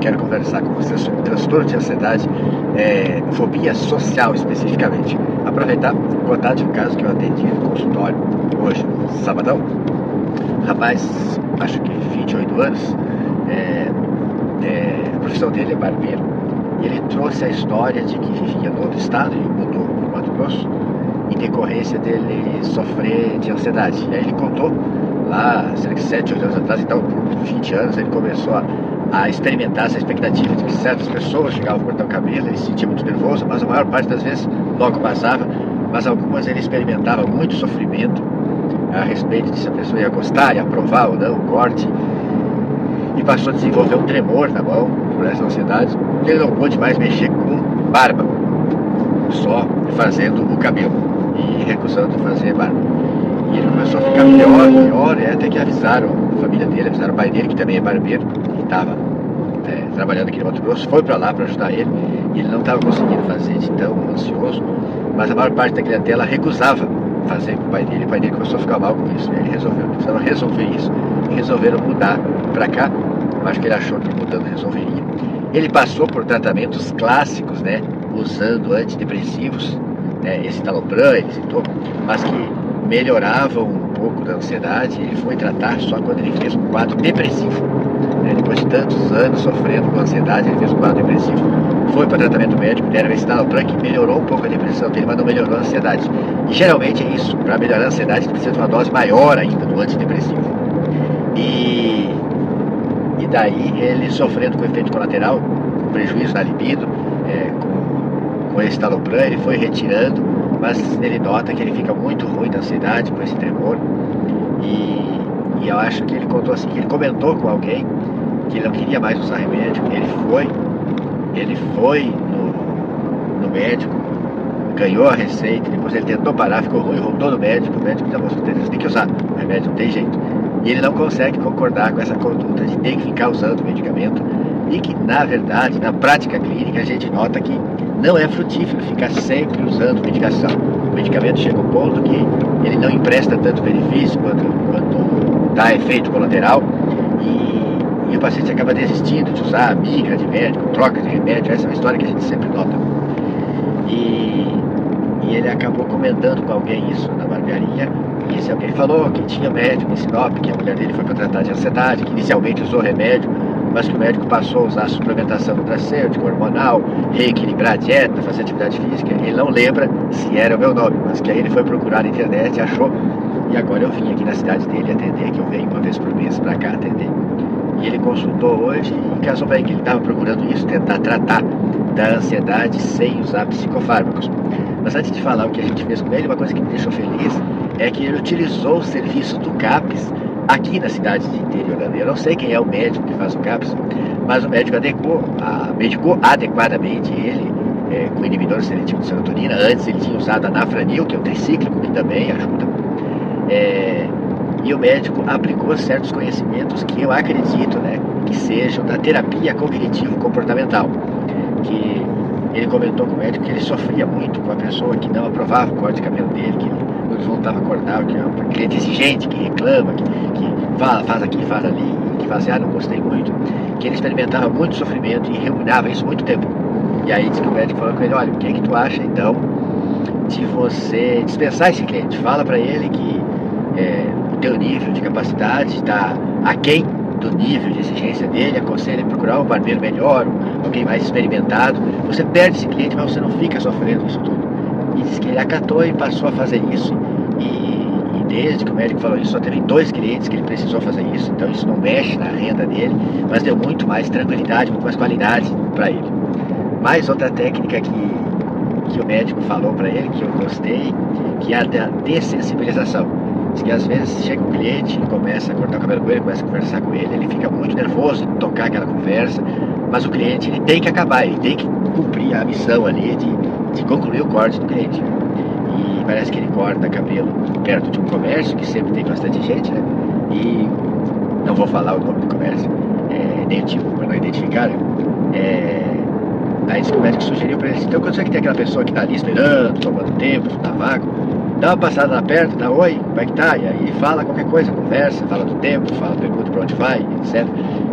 quero conversar com você sobre transtorno de ansiedade, fobia social especificamente. Aproveitar e contar de um caso que eu atendi no consultório hoje, sabadão. Rapaz, acho que 28 anos, a profissão dele é barbeiro, e ele trouxe a história de que vivia no outro estado e mudou para o Mato Grosso, em decorrência dele sofrer de ansiedade. E aí ele contou, lá cerca de 7, 8 anos atrás, então por 20 anos, ele começou a experimentar essa expectativa de que certas pessoas chegavam a cortar o cabelo, ele se sentia muito nervoso, mas a maior parte das vezes logo passava, mas algumas ele experimentava muito sofrimento a respeito de se a pessoa ia gostar, ia aprovar ou não o corte, e passou a desenvolver um tremor na mão por essa ansiedade, que ele não pôde mais mexer com barba, só fazendo o cabelo e recusando fazer barba. E ele começou a ficar pior, e até que avisaram a família dele, avisaram o pai dele, que também é barbeiro, e estava trabalhando aqui no Mato Grosso, foi para lá para ajudar ele, e ele não estava conseguindo fazer de tão ansioso, mas a maior parte da clientela recusava fazer com o pai dele começou a ficar mal com isso, ele resolveu que precisava resolver isso, e resolveram mudar para cá. Eu acho que ele achou que mudando resolveria. Ele passou por tratamentos clássicos, né, usando antidepressivos, esse Talopram, ele citou, mas que melhoravam um pouco da ansiedade. Ele foi tratar só quando ele fez um quadro depressivo, depois de tantos anos sofrendo com ansiedade, ele fez um quadro depressivo, foi para tratamento médico, deram esse Talopram que melhorou um pouco a depressão dele, mas não melhorou a ansiedade. E geralmente é isso, para melhorar a ansiedade precisa de uma dose maior ainda do antidepressivo. E daí ele sofrendo com efeito colateral, prejuízo na libido, com esse Talopram, ele foi retirando, mas ele nota que ele fica muito ruim da ansiedade com esse tremor. E eu acho que ele contou assim, que ele comentou com alguém que ele não queria mais usar remédio. Ele foi no médico, ganhou a receita, depois ele tentou parar, ficou ruim, voltou no médico, o médico disse: você tem que usar o remédio, não tem jeito. E ele não consegue concordar com essa conduta de ter que ficar usando o medicamento, e que na verdade, na prática clínica, a gente nota que não é frutífero ficar sempre usando medicação. O medicamento chega a um ponto que ele não empresta tanto benefício quanto dá efeito colateral, e o paciente acaba desistindo de usar, migra de médico, troca de remédio. Essa é uma história que a gente sempre nota. E ele acabou comentando com alguém isso na barbearia, e esse alguém falou que tinha médico em Sinop, que a mulher dele foi para tratar de ansiedade, que inicialmente usou remédio, mas que o médico passou a usar suplementação nutracêutica, hormonal, reequilibrar a dieta, fazer atividade física. Ele não lembra se era o meu nome, mas que aí ele foi procurar na internet, achou, e agora eu vim aqui na cidade dele atender, que eu venho uma vez por mês para cá atender. E ele consultou hoje e casou bem que ele estava procurando isso, tentar tratar da ansiedade sem usar psicofármacos. Mas antes de falar o que a gente fez com ele, uma coisa que me deixou feliz é que ele utilizou o serviço do CAPS aqui na cidade de interior. Eu não sei quem é o médico que faz o CAPS, mas o médico medicou adequadamente ele com inibidor seletivo de serotonina. Antes ele tinha usado a Nafranil, que é o tricíclico, que também ajuda. E o médico aplicou certos conhecimentos que eu acredito, que sejam da terapia cognitivo-comportamental. Que ele comentou com o médico que ele sofria muito com a pessoa que não aprovava o corte de cabelo dele, que ele voltava a cortar, que é um cliente exigente, que reclama, que faz aqui, faz ali, que faz não gostei muito, que ele experimentava muito sofrimento e ruminava isso muito tempo. E aí disse que o médico falou com ele: olha, o que é que tu acha então de você dispensar esse cliente? Fala para ele que o teu nível de capacidade está aquém do nível de exigência dele, aconselha ele procurar um barbeiro melhor, alguém mais experimentado. Você perde esse cliente, mas você não fica sofrendo isso tudo. E disse que ele acatou e passou a fazer isso, e desde que o médico falou isso, só teve 2 clientes que ele precisou fazer isso. Então isso não mexe na renda dele, mas deu muito mais tranquilidade, muito mais qualidade para ele. Mais outra técnica que o médico falou para ele, que eu gostei, que é a da dessensibilização. Diz que às vezes chega um cliente e começa a cortar o cabelo com ele, começa a conversar com ele fica muito nervoso de tocar aquela conversa, mas o cliente ele tem que acabar, ele tem que cumprir a missão ali de concluir o corte do cliente. E parece que ele corta cabelo perto de um comércio que sempre tem bastante gente, e não vou falar o nome do comércio, nem o tipo, para não identificar, aí diz que o médico sugeriu para ele: então quando você que tem aquela pessoa que está ali esperando, tomando tempo, tá vago, dá uma passada lá perto, dá oi, como é que tá? E aí fala qualquer coisa, conversa, fala do tempo, pergunta pra onde vai, etc.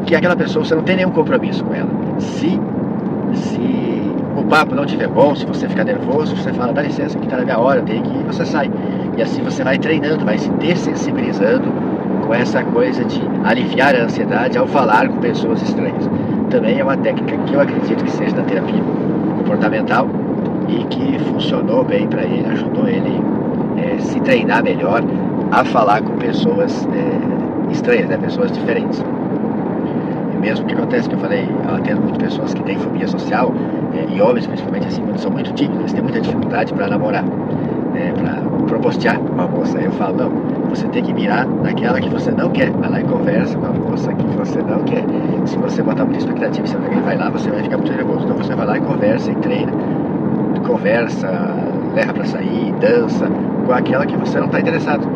que aquela pessoa, você não tem nenhum compromisso com ela. Se o papo não estiver bom, se você ficar nervoso, você fala, dá licença, que está na minha hora, eu tenho que ir, você sai. E assim você vai treinando, vai se dessensibilizando com essa coisa de aliviar a ansiedade ao falar com pessoas estranhas. Também é uma técnica que eu acredito que seja da terapia comportamental e que funcionou bem para ele, ajudou ele se treinar melhor a falar com pessoas estranhas, né? Pessoas diferentes. E mesmo que acontece que eu falei, eu atendo muito pessoas que têm fobia social, e homens principalmente assim, quando são muito tímidos, eles têm muita dificuldade para namorar, para propostear uma moça. Aí eu falo, não, você tem que mirar naquela que você não quer, vai lá e conversa com a moça que você não quer. Se você botar muita expectativa e se alguém vai lá, você vai ficar muito nervoso. Então você vai lá e conversa e treina, conversa, leva para sair, dança com aquela que você não está interessado.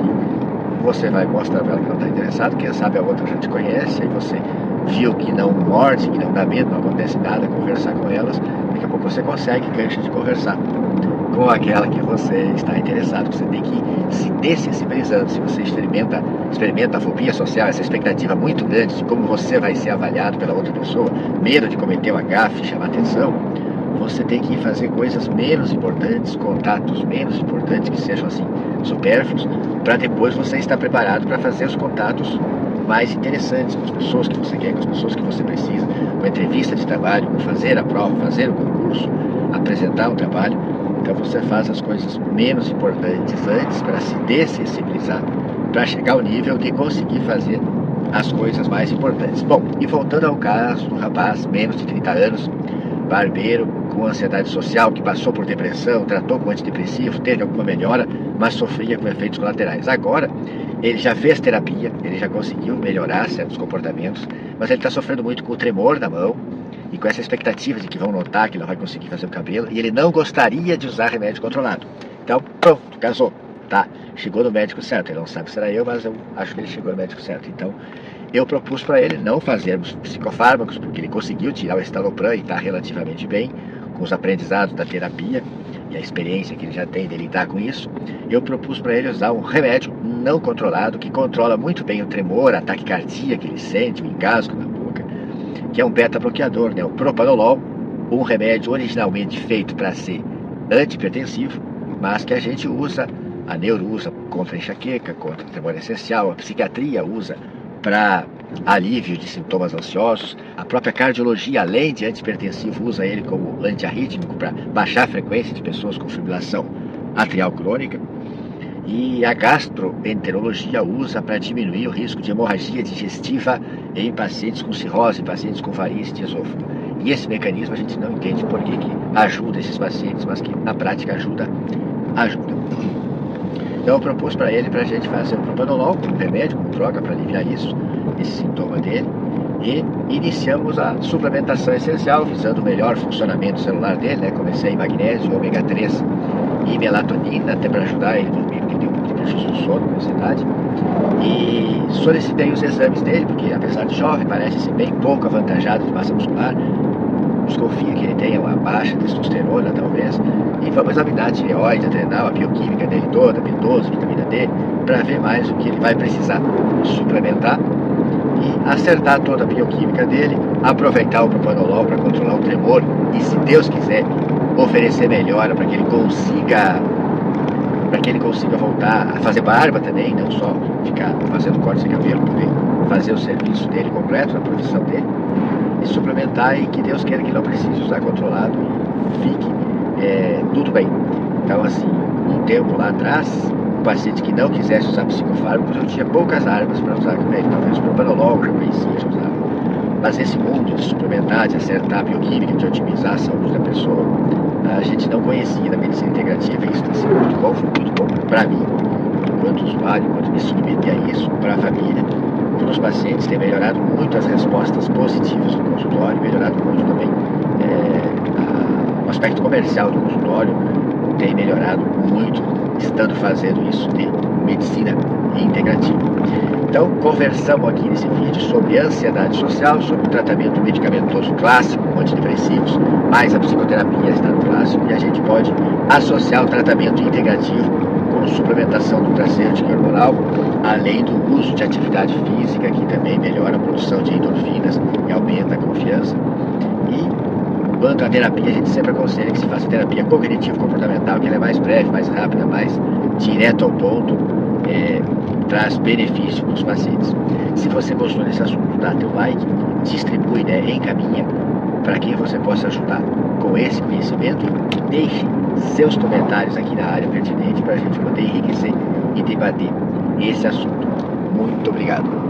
Você vai mostrar para ela que não está interessado, quem sabe a outra já te conhece, aí você viu que não morde, que não dá medo, não acontece nada, conversar com elas, daqui a pouco você consegue gancho de conversar com aquela que você está interessado. Você tem que ir se dessensibilizando. Se você experimenta a fobia social, essa expectativa muito grande de como você vai ser avaliado pela outra pessoa, medo de cometer uma gafe, chamar atenção, você tem que ir fazer coisas menos importantes, contatos menos importantes, que sejam assim supérfluos, para depois você estar preparado para fazer os contatos mais interessantes com as pessoas que você quer, com as pessoas que você precisa, com a entrevista de trabalho, com fazer a prova, fazer o concurso, apresentar um trabalho. Então você faz as coisas menos importantes antes para se dessensibilizar, para chegar ao nível de conseguir fazer as coisas mais importantes. Bom, e voltando ao caso do rapaz, menos de 30 anos, barbeiro, com ansiedade social, que passou por depressão, tratou com antidepressivo, teve alguma melhora, mas sofria com efeitos colaterais. Agora, ele já fez terapia, ele já conseguiu melhorar certos comportamentos, mas ele está sofrendo muito com o tremor da mão e com essa expectativa de que vão notar que ele não vai conseguir fazer o cabelo, e ele não gostaria de usar remédio controlado. Então, pronto, casou, tá? Chegou no médico certo. Ele não sabe se será eu, mas eu acho que ele chegou no médico certo. Então, eu propus para ele não fazermos psicofármacos, porque ele conseguiu tirar o estalopram e está relativamente bem, com os aprendizados da terapia e a experiência que ele já tem de lidar com isso. Eu propus para ele usar um remédio não controlado, que controla muito bem o tremor, a taquicardia que ele sente, o engasgo na boca, que é um beta-bloqueador, né? O propanolol, um remédio originalmente feito para ser antihipertensivo, mas que a gente usa, a neuro usa contra a enxaqueca, contra o tremor essencial, a psiquiatria usa para alívio de sintomas ansiosos, a própria cardiologia, além de antihipertensivo, usa ele como antiarrítmico para baixar a frequência de pessoas com fibrilação atrial crônica, e a gastroenterologia usa para diminuir o risco de hemorragia digestiva em pacientes com cirrose, em pacientes com varize de esôfago. E esse mecanismo a gente não entende por que ajuda esses pacientes, mas que na prática ajuda. Então eu propus para ele, para a gente fazer o propanolol como remédio, como droga para aliviar isso, esse sintoma dele, e iniciamos a suplementação essencial, visando o melhor funcionamento celular dele, né? Comecei em magnésio, ômega 3 e melatonina, até para ajudar ele a dormir, porque tem um prejuízo do sono, com ansiedade. E solicitei os exames dele, porque apesar de jovem, parece ser bem pouco avantajado de massa muscular, desconfia que ele tenha uma baixa testosterona, talvez, e vamos examinar a tireoide, adrenal, a bioquímica dele toda, B12, vitamina D, para ver mais o que ele vai precisar suplementar e acertar toda a bioquímica dele, aproveitar o propanolol para controlar o tremor e, se Deus quiser, oferecer melhora para que ele consiga voltar a fazer barba também, não só ficar fazendo corte de cabelo, poder fazer o serviço dele completo, a profissão dele, e suplementar, e que Deus queira que não precise usar controlado e fique tudo bem. Então, assim, um tempo lá atrás, um paciente que não quisesse usar psicofármacos, eu tinha poucas armas para usar com ele, talvez o propanolol já conhecia, já usava. Mas esse mundo de suplementar, de acertar a bioquímica, de otimizar a saúde da pessoa, a gente não conhecia da medicina integrativa, e isso tem sido muito bom, foi muito bom para mim, enquanto usuário, enquanto me submeter a isso, para a família, para os pacientes, tem melhorado muito as respostas positivas do consultório, melhorado muito também o aspecto comercial do consultório, tem melhorado muito, estando fazendo isso de medicina integrativa. Então, conversamos aqui nesse vídeo sobre ansiedade social, sobre o tratamento medicamentoso clássico, com antidepressivos, mais a psicoterapia está no clássico, e a gente pode associar o tratamento integrativo com com suplementação nutracêutica e hormonal, além do uso de atividade física, que também melhora a produção de endorfinas e aumenta a confiança. E quanto à terapia, a gente sempre aconselha que se faça terapia cognitivo-comportamental, que ela é mais breve, mais rápida, mais direto ao ponto, traz benefício para os pacientes. Se você gostou desse assunto, dá teu like, distribui, encaminha para quem você possa ajudar com esse conhecimento. Deixe seus comentários aqui na área pertinente para a gente poder enriquecer e debater esse assunto. Muito obrigado.